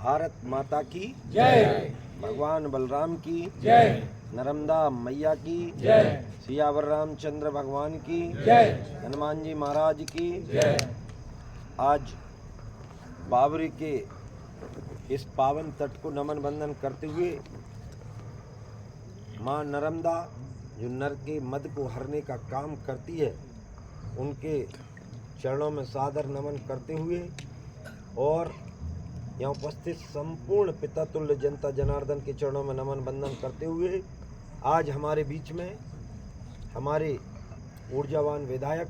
भारत माता की जय। भगवान बलराम की जय। नर्मदा मैया की जय। सियावर रामचंद्र भगवान की जय। हनुमान जी महाराज की जय। आज बावरी के इस पावन तट को नमन बंदन करते हुए माँ नर्मदा जो नर के मद को हरने का काम करती है, उनके चरणों में सादर नमन करते हुए और यहाँ उपस्थित संपूर्ण पिता तुल्य जनता जनार्दन के चरणों में नमन बंदन करते हुए आज हमारे बीच में हमारे ऊर्जावान विधायक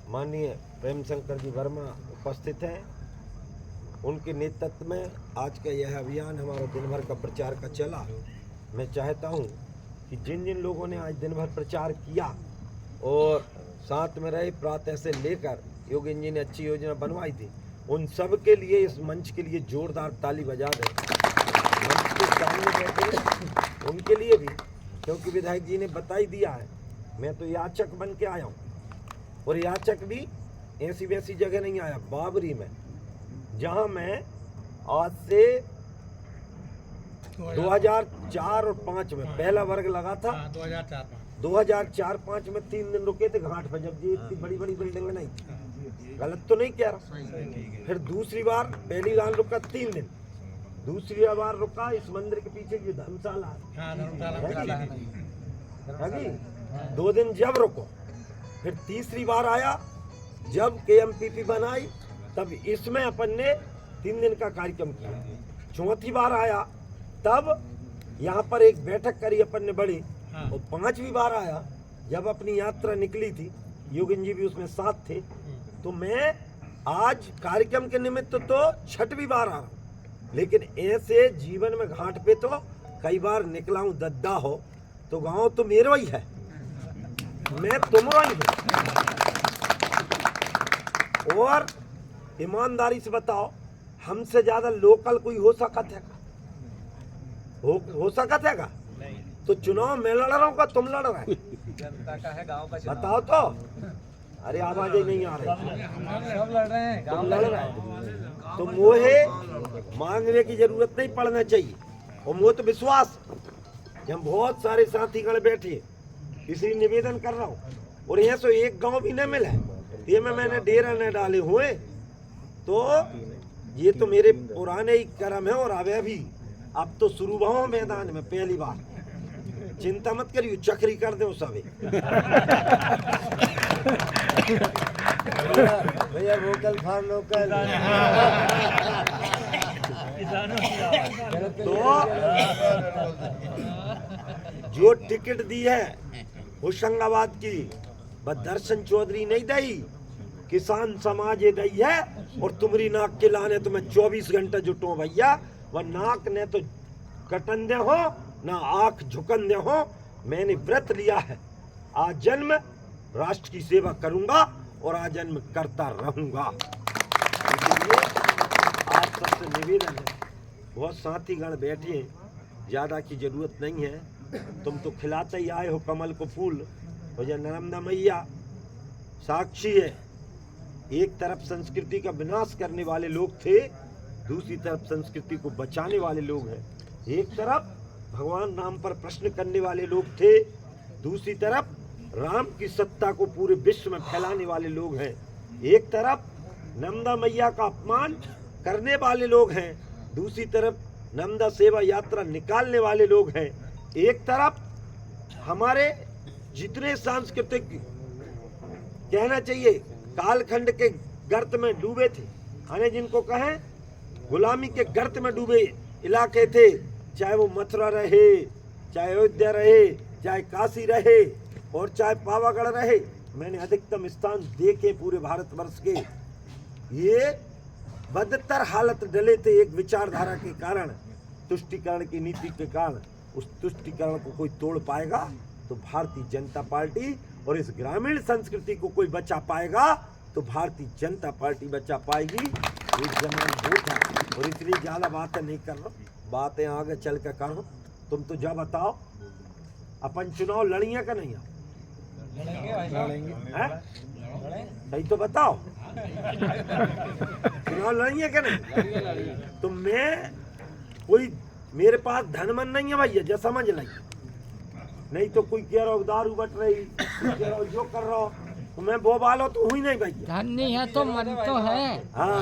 माननीय प्रेम शंकर जी वर्मा उपस्थित हैं। उनके नेतृत्व में आज का यह अभियान हमारा दिन भर का प्रचार का चला। मैं चाहता हूं कि जिन जिन लोगों ने आज दिन भर प्रचार किया और साथ में रहे प्रातः से लेकर योगेंद्र जी ने अच्छी योजना बनवाई थी, उन सब के लिए इस मंच के लिए जोरदार ताली बजा दें। मंच के सामने बैठे उनके लिए भी, क्योंकि विधायक जी ने बता ही दिया है, मैं तो याचक बन के आया हूँ और याचक भी ऐसी वैसी जगह नहीं आया, बावरी में, जहाँ मैं आज से 2004 और 5 में पहला वर्ग लगा था। 2004-5 में 3 दिन रुके थे घाट पर, जब ये इतनी बड़ी बड़ी बिल्डिंग नहीं थी। गलत तो नहीं कह रहा। फिर दूसरी बार, पहली बार रुका 3 दिन, दूसरी बार रुका इस मंदिर के पीछे जो धर्मशाला है, 2 दिन जब रुको। फिर तीसरी बार आया जब KMPP बनाई, तब इसमें अपन ने 3 दिन का कार्यक्रम किया। चौथी बार आया तब यहाँ पर एक बैठक करी अपन ने बड़ी, और 5वीं बार आया जब अपनी यात्रा निकली थी, योगेंद्र जी भी उसमें साथ थे। तो मैं आज कार्यक्रम के निमित्त तो 6वीं बार आ रहा हूँ, लेकिन ऐसे जीवन में घाट पे तो कई बार निकला हूँ। दद्दा हो तो गांव तो मेरा ही है, मैं तुम्हारा ही हूँ। और ईमानदारी से बताओ, हमसे ज्यादा लोकल कोई हो सकता है? हो सकता है का? तो चुनाव मैं लड़ रहा हूँ का तुम लड़ रहे? जनता का है, गांव का बताओ तो। अरे आवाज ही नहीं आ रही। सब लड़ रहे हैं, तुम लड़ रहे हैं तो मोहे मांगने की जरूरत नहीं पड़ना चाहिए। और मोह तो विश्वास, हम बहुत सारे साथीगण बैठे, इसलिए निवेदन कर रहा हूँ। और यहाँ से एक गांव भी न मिला, ये में मैंने डेरा न डाले हुए, तो ये तो मेरे पुराने ही कर्म है। और अब तो शुरू हुआ मैदान में पहली बार, चिंता मत करियो, चक्री कर दो सभी। भैया वोकल फॉर लोकल। तो जो टिकट दी है होशंगाबाद की, बस दर्शन चौधरी नहीं दई, किसान समाज ये दई है। और तुम्हारी नाक के लाने तो मैं 24 घंटे जुटो भैया। वह नाक ने तो कटन दे हो ना आंख झुकन दे हो। मैंने व्रत लिया है, आज जन्म राष्ट्र की सेवा करूंगा और आज जन्म करता रहूंगा। इसलिए आप सबसे निवेदन है, बहुत साथीगण बैठे हैं, ज्यादा की जरूरत नहीं है। तुम तो खिलाते ही आए हो कमल को फूल। और यह नर्मदा मैया साक्षी है, एक तरफ संस्कृति का विनाश करने वाले लोग थे, दूसरी तरफ संस्कृति को बचाने वाले लोग हैं। एक तरफ भगवान राम पर प्रश्न करने वाले लोग थे, दूसरी तरफ राम की सत्ता को पूरे विश्व में फैलाने वाले लोग हैं। एक तरफ नर्मदा मैया का अपमान करने वाले लोग हैं, दूसरी तरफ नर्मदा सेवा यात्रा निकालने वाले लोग हैं। एक तरफ हमारे जितने सांस्कृतिक, कहना चाहिए कालखंड के गर्त में डूबे थे, यानी जिनको कहें गुलामी के गर्त में डूबे इलाके थे, चाहे वो मथुरा रहे, चाहे अयोध्या रहे, चाहे काशी रहे और चाहे पावागढ़ रहे। मैंने अधिकतम स्थान देखे पूरे भारतवर्ष के। ये बदतर हालत डले थे एक विचारधारा के कारण, तुष्टिकरण की नीति के कारण। उस तुष्टिकरण को कोई तोड़ पाएगा तो भारतीय जनता पार्टी, और इस ग्रामीण संस्कृति को कोई बचा पाएगा तो भारतीय जनता पार्टी बचा पाएगी। एक जमान वोट है, और इसलिए ज्यादा बातें नहीं कर रहा, बातें आगे चल कर करो। तुम तो जा बताओ, अपन चुनाव लड़िए का नहीं? लड़ेंगे भाई साहब, सही तो बताओ। चुनाव लड़ेंगे क्या नहीं? तो मैं कोई मेरे पास धनमन नहीं है भैया, जो समझ लाई। नहीं तो कोई कह रहा हो दारू बट रही, कोई कह रहा हो जो कर रहा हो, तो मैं वो वालो तो हुई नहीं भैया। धन नहीं है तो मन तो है। हाँ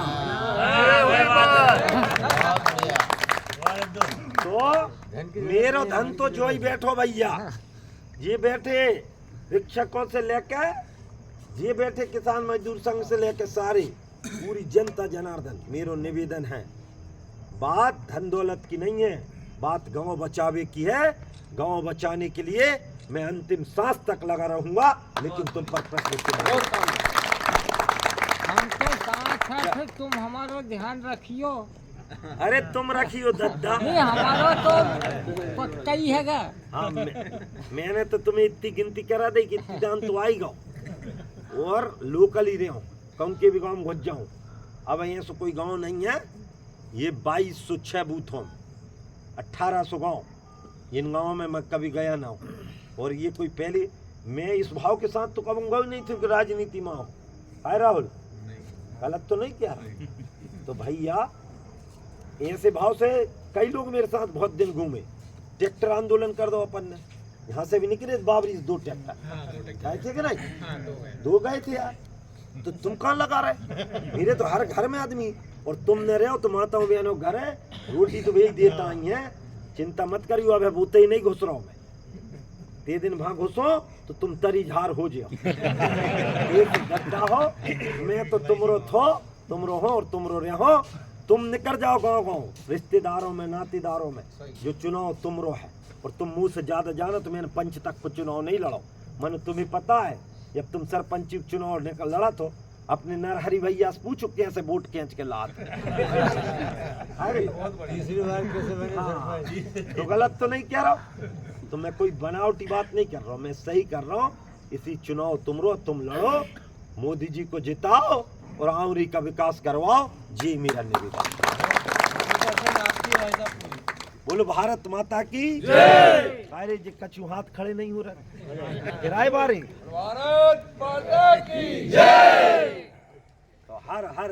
तो मेरा धन तो जो ही बैठो भैया, ये बैठे शिक्षकों से लेकर, ये बैठे किसान मजदूर संघ से लेकर सारे पूरी जनता जनार्दन, मेरो निवेदन है, बात धन दौलत की नहीं है, बात गांव बचावे की है। गांव बचाने के लिए मैं अंतिम सांस तक लगा रहूंगा, लेकिन तुम पर प्रश्न हम तो साथ है, फिर तुम हमारा ध्यान रखियो। अरे तुम रखियो दद्दा। नहीं हमारा तो पक्का ही हैगा। हाँ मैंने तो तुम्हें इतनी गिनती करा दी कि इतनी जान तो आई गाँव और लोकल ही रहो, कौन के भी गाँव में घुस जाऊँ। अब यहाँ से कोई गांव नहीं है, ये 2206 बूथों में 1800 गांव, इन गाँव में मैं कभी गया ना हूँ। और ये कोई पहले मैं इस भाव के साथ तो कहूँगा ही नहीं थी कि राजनीति में हो। हाय राहुल, गलत तो नहीं किया? तो भैया ऐसे भाव से कई लोग मेरे साथ बहुत दिन घूमे। ट्रैक्टर आंदोलन कर दो अपन ने, यहाँ से भी निकले बाबरी 2 ट्रैक्टर गए थे कि नहीं? 2 गए थे यार, तो तुम कहाँ लगा रहे? मेरे तो हर घर में आदमी, और तुम न रहे हो तो माताओं बहनों घर है, रोटी तो भेज देता ही है, चिंता मत करियो। अब बूते ही नहीं घुस रहा हूँ मैं, ते दिन वहां घुसो तो तुम तरी झार हो जाओ। एक गड्ढा हो, मैं तो तुमरो थो, तुमरो हो और तुमरो रहो। तुम निकल जाओ गाँव गाँव, रिश्तेदारों में नातेदारों में, जो चुनाव तुमरो है। और तुम मुंह से ज्यादा जानो तो मैंने पंच तक को चुनाव नहीं लड़ो। मैंने तुम्हें पता है, जब तुम सरपंच चुनाव निकल लड़ा तो अपने नरहरी भैया से पूछो कैसे वोट खींच के लात। अरे तीसरी बार कैसे बने सरपंच? तो गलत तो नहीं कह रहा हूँ, तो मैं कोई बनावटी बात नहीं कर रहा हूँ, मैं सही कर रहा हूँ। इसी चुनाव तुमरो, तुम लड़ो, मोदी जी को जिताओ और आमरी का विकास करवाओ। जी मेरा निवेदन। बोलो भारत माता की जय। सारे जी कछु हाथ खड़े नहीं हो रहे, किराए बारे भारत माता की जय। तो हर हर